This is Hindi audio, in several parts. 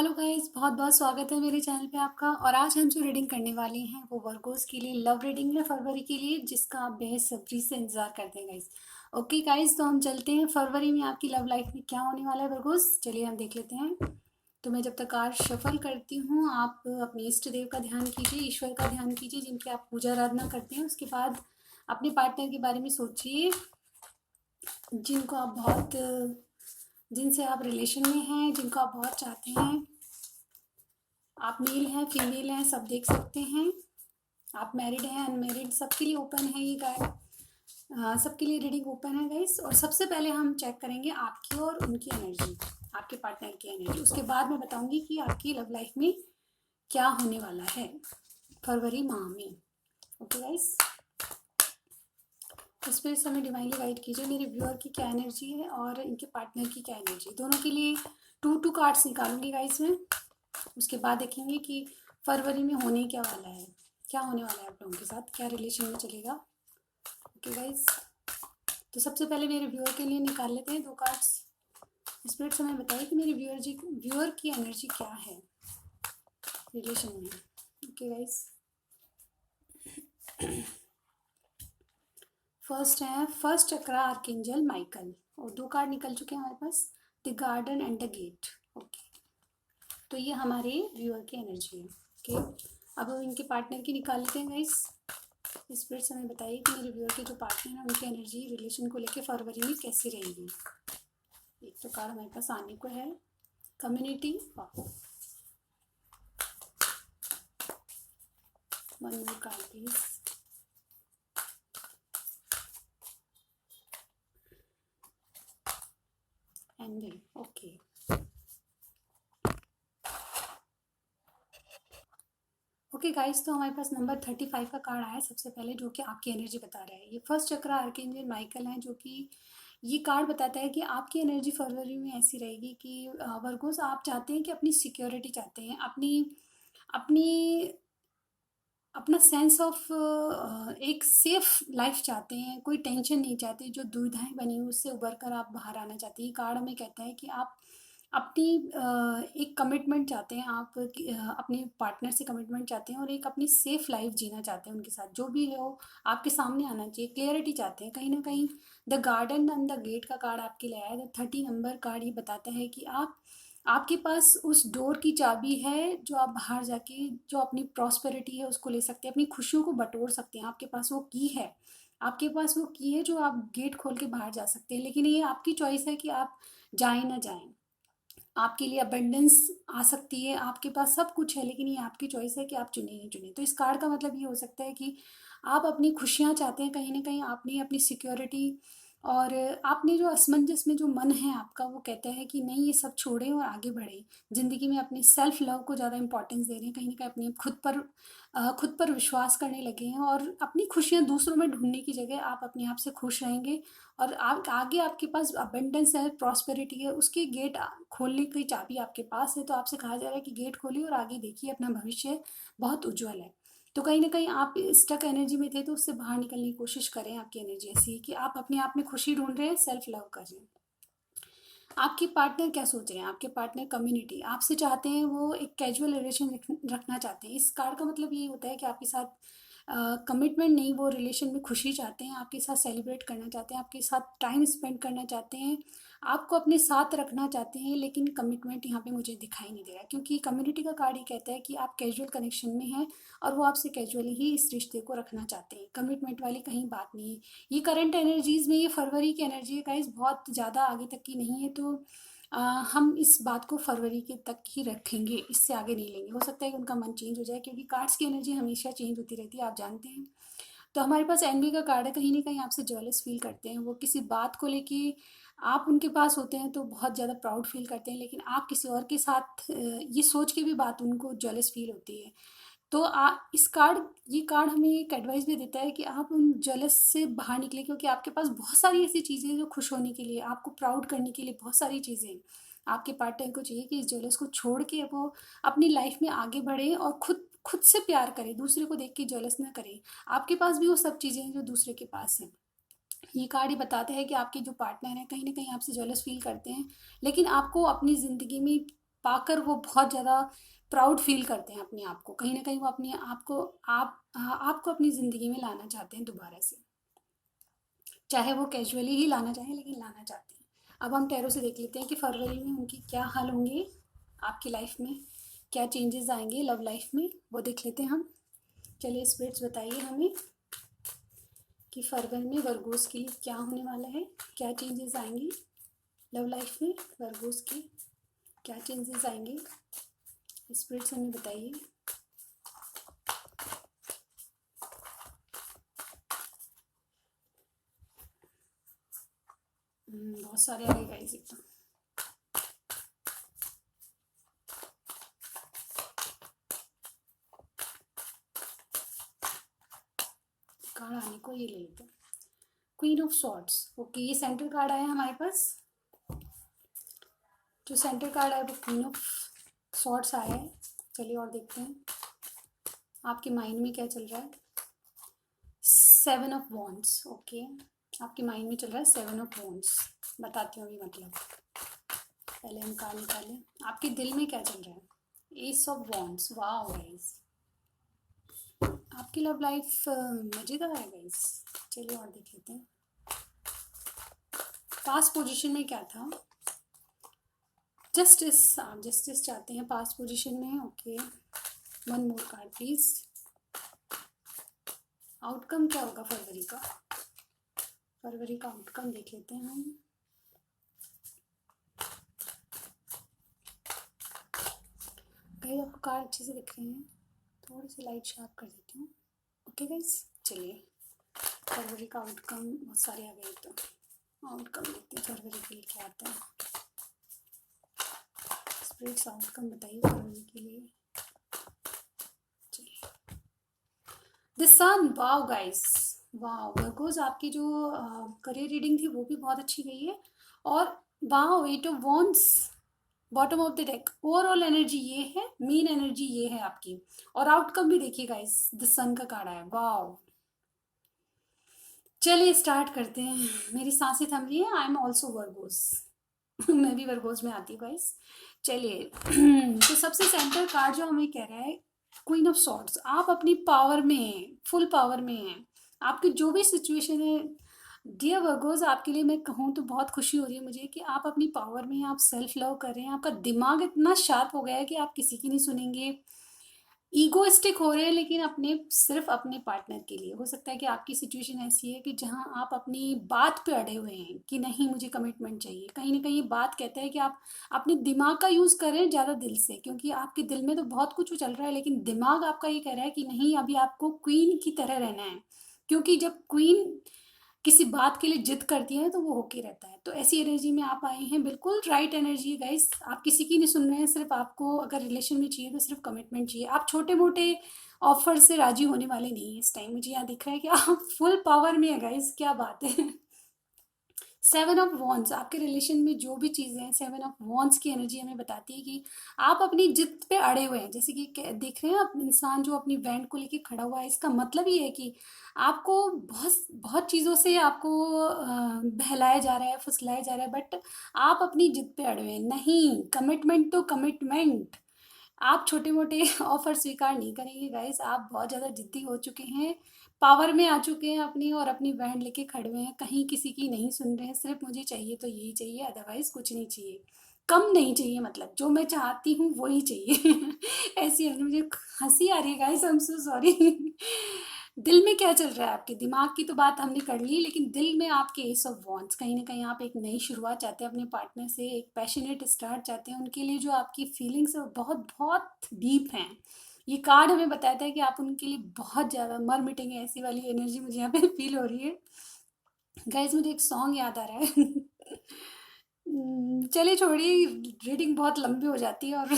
हेलो गाइस, बहुत बहुत स्वागत है मेरे चैनल पे आपका। और आज हम जो रीडिंग करने वाले हैं वो वर्गोस के लिए लव रीडिंग है फरवरी के लिए, जिसका आप बेसब्री से इंतजार करते हैं गाइस। ओके गाइस, तो हम चलते हैं फरवरी में आपकी लव लाइफ में क्या होने वाला है वर्गोस, चलिए हम देख लेते हैं। तो मैं जब तक कार्ड शफल करती हूँ, आप अपने इष्ट देव का ध्यान कीजिए, ईश्वर का ध्यान कीजिए जिनकी आप पूजा आराधना करते हैं। उसके बाद अपने पार्टनर के बारे में सोचिए, जिनको आप बहुत जिनसे आप रिलेशन में हैं, जिनको आप बहुत चाहते हैं। आप मेल हैं, फीमेल हैं, सब देख सकते हैं। आप मैरिड हैं, अनमैरिड, सबके लिए ओपन है ये कार्ड। सबके लिए रीडिंग ओपन है गाइस। और सबसे पहले हम चेक करेंगे आपकी और उनकी एनर्जी, आपके पार्टनर की एनर्जी। उसके बाद मैं बताऊंगी कि आपकी लव लाइफ में क्या होने वाला है फरवरी माह में। ओके गाइस, स्पिरिट समय डिवाइनली गाइड कीजिए मेरे व्यूअर की क्या एनर्जी है और इनके पार्टनर की क्या एनर्जी, दोनों के लिए टू कार्ड्स निकालूंगी गाइस मैं। उसके बाद देखेंगे कि फरवरी में होने क्या वाला है, क्या होने वाला है आप लोगों के साथ, क्या रिलेशन में चलेगा। ओके गाइस, तो सबसे पहले मेरे व्यूअर के लिए निकाल लेते हैं 2 कार्ड्स। स्पिरिट समय बताइए कि मेरे व्यूअर की एनर्जी क्या है रिलेशन में। Okay guys, first chakra archangel Michael, और 2 कार्ड निकल चुके हैं हमारे पास, the garden and the gate. Okay, तो ये हमारे व्यूअर की एनर्जी है। ओके, अब हम इनके पार्टनर की निकाल लेते हैं गाइस। स्पिरिट समय बताइए कि मेरे व्यूअर के जो पार्टनर है उनकी एनर्जी रिलेशन को लेके फरवरी में कैसी रहेगी। एक तो कार्ड हमारे पास आने को है, community. One more card please. Ending. Okay, okay guys, तो हमारे पास नंबर 35 का कार्ड आया है सबसे पहले, जो कि आपकी एनर्जी बता रहा है। ये फर्स्ट चक्र आर्कएंजल माइकल है, जो कि ये कार्ड बताता है कि आपकी एनर्जी फरवरी में ऐसी रहेगी कि वर्गोस आप चाहते हैं कि अपनी सिक्योरिटी चाहते हैं, अपनी अपनी अपना सेंस ऑफ एक सेफ लाइफ चाहते हैं, कोई टेंशन नहीं चाहते, जो दुविधाएं बनी हुई उससे उबर कर आप बाहर आना चाहते हैं। ये कार्ड हमें कहता है कि आप अपनी एक कमिटमेंट चाहते हैं, आप अपने पार्टनर से कमिटमेंट चाहते हैं और एक अपनी सेफ लाइफ जीना चाहते हैं उनके साथ। जो भी हो आपके सामने आना चाहिए, क्लियरिटी चाहते हैं कहीं ना कहीं। The garden and the gate का कार्ड आपके लिए आया है। 30 नंबर कार्ड ये बताता है कि आपके पास उस डोर की चाबी है, जो आप बाहर जाके जो अपनी प्रॉस्पेरिटी है उसको ले सकते हैं, अपनी खुशियों को बटोर सकते हैं। आपके पास वो की है, आपके पास वो की है जो आप गेट खोल के बाहर जा सकते हैं। लेकिन ये आपकी चॉइस है कि आप जाएं ना जाएं। आपके लिए अबंडेंस आ सकती है, आपके पास सब कुछ है, लेकिन ये आपकी चॉइस है कि आप चुने नहीं चुने। तो इस कार्ड का मतलब ये हो सकता है कि आप अपनी खुशियाँ चाहते हैं, कहीं ना कहीं आपने अपनी सिक्योरिटी और आपने जो असमंजस में जो मन है आपका, वो कहता है कि नहीं, ये सब छोड़ें और आगे बढ़ें ज़िंदगी में। अपनी सेल्फ लव को ज़्यादा इंपॉर्टेंस दे रहे हैं, कहीं ना कहीं अपनी खुद पर विश्वास करने लगे हैं और अपनी खुशियाँ दूसरों में ढूंढने की जगह आप अपने आप से खुश रहेंगे। और आप आगे, आपके पास अबंडेंस है, प्रॉस्पेरिटी है, उसके गेट खोलने की चाबी आपके पास है। तो आपसे कहा जा रहा है कि गेट खोलिए और आगे देखिए, अपना भविष्य बहुत उज्जवल है। तो कहीं ना कहीं आप स्टक एनर्जी में थे, तो उससे बाहर निकलने की कोशिश करें। आपकी एनर्जी ऐसी है कि आप अपने आप में खुशी ढूंढ रहे हैं, सेल्फ लव कर रहे हैं। आपके पार्टनर क्या सोच रहे हैं, आपके पार्टनर कम्युनिटी आपसे चाहते हैं, वो एक कैजुअल रिलेशन रखना चाहते हैं। इस कार्ड का मतलब ये होता है कि आपके साथ कमिटमेंट नहीं, वो रिलेशन में खुशी चाहते हैं, आपके साथ सेलिब्रेट करना चाहते हैं, आपके साथ टाइम स्पेंड करना चाहते हैं, आपको अपने साथ रखना चाहते हैं। लेकिन कमिटमेंट यहाँ पे मुझे दिखाई नहीं दे रहा, क्योंकि कम्युनिटी का कार्ड ये कहता है कि आप कैजुअल कनेक्शन में हैं और वो आपसे कैजुअली ही इस रिश्ते को रखना चाहते हैं, कमिटमेंट वाली कहीं बात नहीं है। ये करंट एनर्जीज में, ये फरवरी की एनर्जी है गाइस, बहुत ज़्यादा आगे तक की नहीं है। तो हम इस बात को फरवरी के तक ही रखेंगे, इससे आगे नहीं लेंगे। हो सकता है कि उनका मन चेंज हो जाए, क्योंकि कार्ड्स की एनर्जी हमेशा चेंज होती रहती है, आप जानते हैं। तो हमारे पास एनवी का कार्ड है, कहीं ना कहीं आपसे जेलस फील करते हैं। वो किसी बात को लेके आप उनके पास होते हैं तो बहुत ज़्यादा प्राउड फील करते हैं, लेकिन आप किसी और के साथ ये सोच के भी बात उनको जेलस फील होती है। तो ये कार्ड हमें एक एडवाइस भी देता है कि आप उन जेलस से बाहर निकले, क्योंकि आपके पास बहुत सारी ऐसी चीज़ें हैं जो खुश होने के लिए, आपको प्राउड करने के लिए बहुत सारी चीज़ें हैं। आपके पार्टनर को चाहिए कि इस जेलस को छोड़ के वो अपनी लाइफ में आगे बढ़े और खुद खुद से प्यार करे, दूसरे को देख के जेलस ना करे। आपके पास भी वो सब चीज़ें हैं जो दूसरे के पास हैं। ये कार्ड ही बताते हैं कि आपके जो पार्टनर हैं कहीं ना कहीं आपसे जेलस फील करते हैं, लेकिन आपको अपनी ज़िंदगी में पाकर वो बहुत ज़्यादा प्राउड फील करते हैं अपने आप को। कहीं ना कहीं वो अपने आप को आपको अपनी ज़िंदगी में लाना चाहते हैं दोबारा से, चाहे वो कैजुअली ही लाना चाहें लेकिन लाना चाहते हैं। अब हम टैरो से देख लेते हैं कि फरवरी में उनकी क्या हाल होंगे, आपकी लाइफ में क्या चेंजेस आएंगे लव लाइफ में, वो देख लेते हैं हम। चलिए स्पिरिट्स बताइए हमें कि फरवरी में वर्गोस के लिए क्या होने वाला है, क्या चेंजेस आएंगे लव लाइफ में, वर्गोस के क्या चेंजेस आएंगे, स्पिरिट्स हमें बताइए। बहुत सारे आ गए गाइस एकदम। कार्ड आने को ये ले लेते हैं, क्वीन ऑफ सॉर्ड्स। ओके, ये सेंटर कार्ड आया हमारे पास। जो सेंटर कार्ड है वो क्वीन ऑफ सॉर्ड्स आया है। चलिए और देखते हैं आपके माइंड में क्या चल रहा है। Seven of wands. ओके, आपके माइंड में चल रहा है सेवन ऑफ वॉन्ड्स। बताती हूँ अभी मतलब, पहले हम कार्ड निकालें। आपके दिल में क्या चल रहा है, एस ऑफ वॉन्ड्स। वाह गाइस, आपकी लव लाइफ मज़ेदार है गाइस। चलिए और देख लेते हैं पास्ट पोजीशन में क्या था। जस्टिस, आप जस्टिस चाहते हैं पास्ट पोजीशन में। Okay, one more card please. Outcome क्या होगा फरवरी का, फरवरी का आउटकम देख लेते हैं हम। गाइस आपको कार्ड अच्छे से दिख रहे हैं, थोड़ी सी लाइट शार्प कर देती हूँ। ओके गाइस, चलिए फरवरी का आउटकम, बहुत सारे आ गए तो आउटकम देखते हैं फरवरी के लिए क्या आता है। स्पिरिट्स आउटकम बताइए फरवरी के लिए। चलिए the sun. Wow guys, wow Virgos, आपकी जो करियर रीडिंग थी वो भी बहुत अच्छी गई है। और wow, eight of wands bottom of the deck. Overall energy ये है, मेन एनर्जी ये है आपकी। और आउटकम भी देखिए गाइस, द सन का कार्ड है। वाओ, चलिए स्टार्ट करते हैं। मेरी सांसें थम रही है। आई एम ऑल्सो वर्गोस मैं भी वर्गोस में आती हूँ गाइस। चलिए तो सबसे सेंटर कार्ड जो हमें कह रहा है, क्वीन ऑफ सॉर्ड्स। आप अपनी पावर में हैं, फुल पावर में हैं। आपकी जो भी सिचुएशन है डियर वर्गोस, आपके लिए मैं कहूँ तो बहुत खुशी हो रही है मुझे कि आप अपनी पावर में हैं, आप सेल्फ लव कर रहे हैं। आपका दिमाग इतना शार्प हो गया है कि आप किसी की नहीं सुनेंगे, ईगोइस्टिक हो रहे हैं, लेकिन अपने सिर्फ अपने पार्टनर के लिए। हो सकता है कि आपकी सिचुएशन ऐसी है कि जहां आप अपनी बात पे अड़े हुए हैं कि नहीं मुझे कमिटमेंट चाहिए। कहीं ना कहीं ये बात कहता है कि आप अपने दिमाग का यूज़ कर रहे हैं ज़्यादा दिल से, क्योंकि आपके दिल में तो बहुत कुछ चल रहा है लेकिन दिमाग आपका ये कह रहा है कि नहीं, अभी आपको क्वीन की तरह रहना है। क्योंकि जब क्वीन किसी बात के लिए जिद करती है तो वो होके रहता है। तो ऐसी एनर्जी में आप आए हैं, बिल्कुल राइट एनर्जी है गाइस। आप किसी की नहीं सुन रहे हैं, सिर्फ आपको अगर रिलेशन में चाहिए तो सिर्फ कमिटमेंट चाहिए। आप छोटे मोटे ऑफर से राजी होने वाले नहीं है इस टाइम। मुझे यहाँ दिख रहा है कि आप फुल पावर में है गाइस, क्या बात है। सेवन ऑफ वॉन्ड्स, आपके रिलेशन में जो भी चीज़ें हैं, सेवन ऑफ वॉन्ड्स की एनर्जी हमें बताती है कि आप अपनी जिद पे अड़े हुए हैं। जैसे कि देख रहे हैं आप, इंसान जो अपनी बैंड को लेके खड़ा हुआ है, इसका मतलब ये है कि आपको बहुत बहुत चीज़ों से आपको बहलाया जा रहा है, फुसलाया जा रहा है, बट आप अपनी जिद पे अड़े हुए हैं। नहीं, कमिटमेंट तो कमिटमेंट। आप छोटे मोटे ऑफर स्वीकार नहीं करेंगे गाइस। आप बहुत ज़्यादा जिद्दी हो चुके हैं, पावर में आ चुके हैं अपनी, और अपनी बैंड लेके खड़े हुए हैं, कहीं किसी की नहीं सुन रहे हैं। सिर्फ मुझे चाहिए तो यही चाहिए, अदरवाइज कुछ नहीं चाहिए, कम नहीं चाहिए, मतलब जो मैं चाहती हूँ वही चाहिए। ऐसी है, मुझे हंसी आ रही है guys, I am so sorry. दिल में क्या चल रहा है आपके, दिमाग की तो बात हमने कर ली, लेकिन दिल में आपके एस ऑफ वॉन्ड्स। कहीं ना कहीं आप एक नई शुरुआत चाहते हैं अपने पार्टनर से, एक पैशनेट स्टार्ट चाहते हैं उनके लिए। जो आपकी फीलिंग्स है वो बहुत बहुत डीप हैं। ये कार्ड हमें बताता है कि आप उनके लिए बहुत ज़्यादा मर मिटेंगे, ऐसी वाली एनर्जी मुझे यहाँ पे फील हो रही है। गाइस मुझे एक सॉन्ग याद आ रहा है। चलिए छोड़िए, रीडिंग बहुत लंबी हो जाती है। और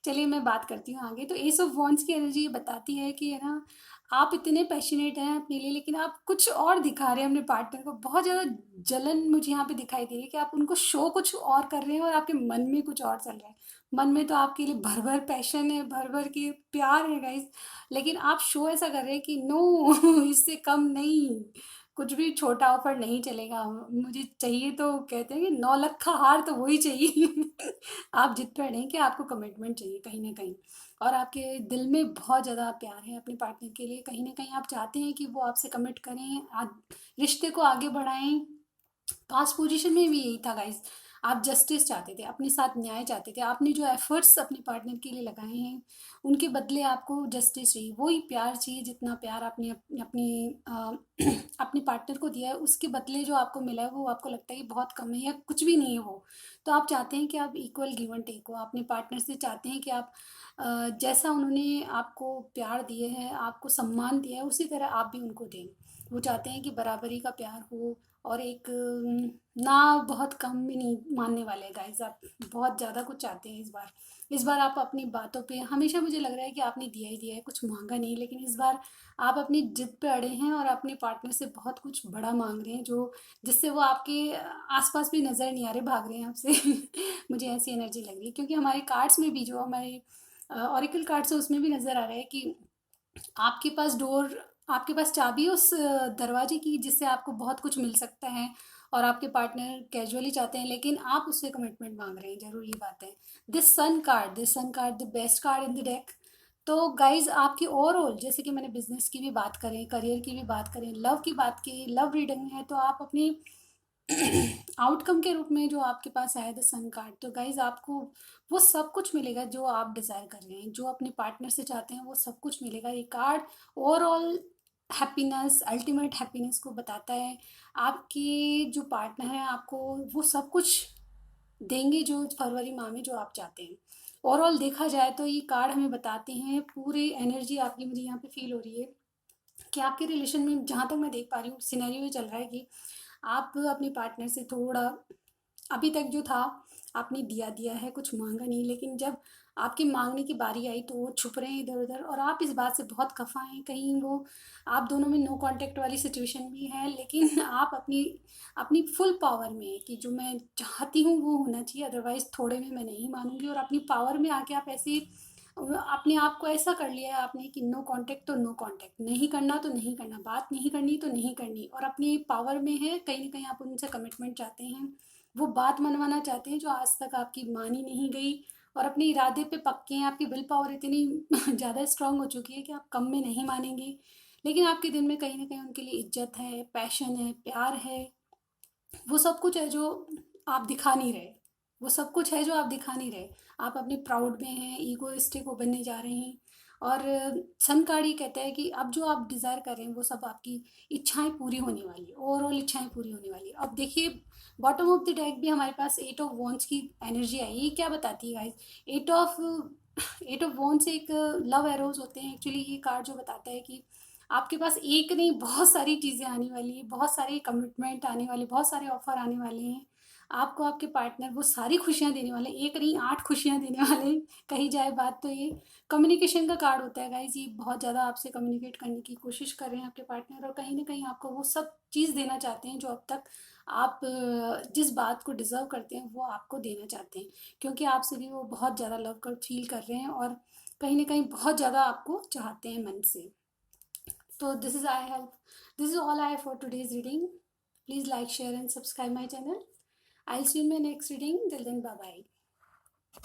चलिए मैं बात करती हूँ आगे। तो एस ऑफ वॉन्ड्स की एनर्जी ये बताती है कि है ना, आप इतने पैशनेट हैं अपने लिए, लेकिन आप कुछ और दिखा रहे हैं अपने पार्टनर को। बहुत ज़्यादा जलन मुझे यहाँ पे दिखाई दे रही है कि आप उनको शो कुछ और कर रहे हैं और आपके मन में कुछ और चल रहा है। मन में तो आपके लिए भर भर पैशन है, भर भर के प्यार है गाइस, लेकिन आप शो ऐसा कर रहे हैं कि नो, इससे कम नहीं, कुछ भी छोटा ऑफर नहीं चलेगा। मुझे चाहिए तो कहते हैं कि 9 लाख का हार तो वही चाहिए। आप जिद पे अड़े हैं कि आपको कमिटमेंट चाहिए कहीं न कहीं, और आपके दिल में बहुत ज़्यादा प्यार है अपने पार्टनर के लिए। कहीं न कहीं आप चाहते हैं कि वो आपसे कमिट करें, रिश्ते को आगे बढ़ाएँ। पास्ट पोजीशन में भी यही था गाइस। आप जस्टिस चाहते थे, अपने साथ न्याय चाहते थे। आपने जो एफर्ट्स अपने पार्टनर के लिए लगाए हैं, उनके बदले आपको जस्टिस चाहिए, वही प्यार चाहिए जितना प्यार आपने अपने अपने पार्टनर को दिया है, उसके बदले जो आपको मिला है वो आपको लगता है कि बहुत कम है या कुछ भी नहीं है वो। तो आप चाहते हैं कि आप इक्वल गिव एंड टेक हो, अपने पार्टनर से चाहते हैं कि आप जैसा उन्होंने आपको प्यार दिए है, आपको सम्मान दिया है, उसी तरह आप भी उनको दें। वो चाहते हैं कि बराबरी का प्यार हो, और एक ना बहुत कम में नहीं मानने वाले गाइस। आप बहुत ज़्यादा कुछ चाहते हैं इस बार। इस बार आप अपनी बातों पे, हमेशा मुझे लग रहा है कि आपने दिया ही दिया है, कुछ मांगा नहीं, लेकिन इस बार आप अपनी जिद पे अड़े हैं और अपने पार्टनर से बहुत कुछ बड़ा मांग रहे हैं, जो जिससे वो आपके आसपास भी नज़र नहीं आ रहे, भाग रहे हैं आपसे। मुझे ऐसी एनर्जी लग रही है, क्योंकि हमारे कार्ड्स में भी, जो हमारे ऑरिकल कार्ड्स है, उसमें भी नज़र आ रहा है कि आपके पास डोर, आपके पास चाबी है उस दरवाजे की, जिससे आपको बहुत कुछ मिल सकता है, और आपके पार्टनर कैजुअली चाहते हैं, लेकिन आप उससे कमिटमेंट मांग रहे हैं, जरूर ये बात है। This sun card the best card in the deck. तो गाइज आपकी ओवरऑल, जैसे कि मैंने बिजनेस की भी बात करें, करियर की भी बात करें, लव की बात की, लव रीडिंग है, तो आप अपनी आउटकम के रूप में जो आपके पास आया द सन कार्ड, तो गाइज आपको वो सब कुछ मिलेगा जो आप डिज़ायर कर रहे हैं, जो अपने पार्टनर से चाहते हैं, वो सब कुछ मिलेगा। ये card overall happiness, ultimate happiness को बताता है। आपकी जो पार्टनर है आपको वो सब कुछ देंगे जो फरवरी माह में जो आप चाहते हैं। ओवरऑल देखा जाए तो ये कार्ड हमें बताते हैं, पूरी एनर्जी आपकी मुझे यहाँ पे फील हो रही है कि आपके रिलेशन में, जहाँ तक मैं देख पा रही हूँ, सिनेरियो ये चल रहा है कि आप अपने पार्टनर से थोड़ा, अभी तक जो था आपने दिया दिया है, कुछ मांगा नहीं, लेकिन जब आपकी मांगने की बारी आई तो वो छुप रहे हैं इधर उधर, और आप इस बात से बहुत खफा हैं। कहीं वो आप दोनों में नो कांटेक्ट वाली सिचुएशन भी है, लेकिन आप अपनी अपनी फुल पावर में हैं कि जो मैं चाहती हूँ वो होना चाहिए, अदरवाइज थोड़े में मैं नहीं मानूंगी। और अपनी पावर में आके आप ऐसे अपने आप को ऐसा कर लिया है आपने कि नो कांटेक्ट तो नो कांटेक्ट, नहीं करना तो नहीं करना, बात नहीं करनी तो नहीं करनी, और अपनी पावर में है, कहीं ना कहीं आप उनसे कमिटमेंट चाहते हैं, वो बात मनवाना चाहते हैं जो आज तक आपकी मानी नहीं गई, और अपने इरादे पे पक्के हैं। आपकी विल पावर इतनी ज़्यादा स्ट्रांग हो चुकी है कि आप कम में नहीं मानेंगे, लेकिन आपके दिल में कहीं ना कहीं उनके लिए इज्जत है, पैशन है, प्यार है। वो सब कुछ है जो आप दिखा नहीं रहे, वो सब कुछ है जो आप दिखा नहीं रहे। आप अपने प्राउड में हैं, ईगोइस्टिक वो बनने जा रहे हैं। और सन कार्ड ये कहता है कि अब जो आप डिज़ायर कर रहे हैं वो सब आपकी इच्छाएं पूरी होने वाली है, ओवरऑल इच्छाएं पूरी होने वाली है। अब देखिए, बॉटम ऑफ द डेक भी हमारे पास एट ऑफ वॉन्ड्स की एनर्जी आई। ये क्या बताती है गाइस? एट ऑफ वॉन्ड्स एक लव एरोज होते हैं एक्चुअली। ये कार्ड जो बताता है कि आपके पास एक नहीं, बहुत सारी चीज़ें आने वाली हैं, बहुत सारे कमिटमेंट आने वाले, बहुत सारे ऑफर आने वाले हैं। आपको आपके पार्टनर वो सारी खुशियाँ देने वाले हैं, एक नहीं 8 खुशियाँ देने वाले हैं। कही जाए बात तो ये कम्युनिकेशन का कार्ड होता है गाइज़। ये बहुत ज़्यादा आपसे कम्युनिकेट करने की कोशिश कर रहे हैं आपके पार्टनर, और कहीं न कहीं आपको वो सब चीज़ देना चाहते हैं जो अब तक आप जिस बात को डिज़र्व करते हैं वो आपको देना चाहते हैं। क्योंकि आपसे भी वो बहुत ज़्यादा लव कर फील कर रहे हैं, और कहीं न कहीं बहुत ज़्यादा आपको चाहते हैं मन से। So this is all I have for today's reading. Please like, share and subscribe my channel. I'll see you in my next reading. Till then, bye bye.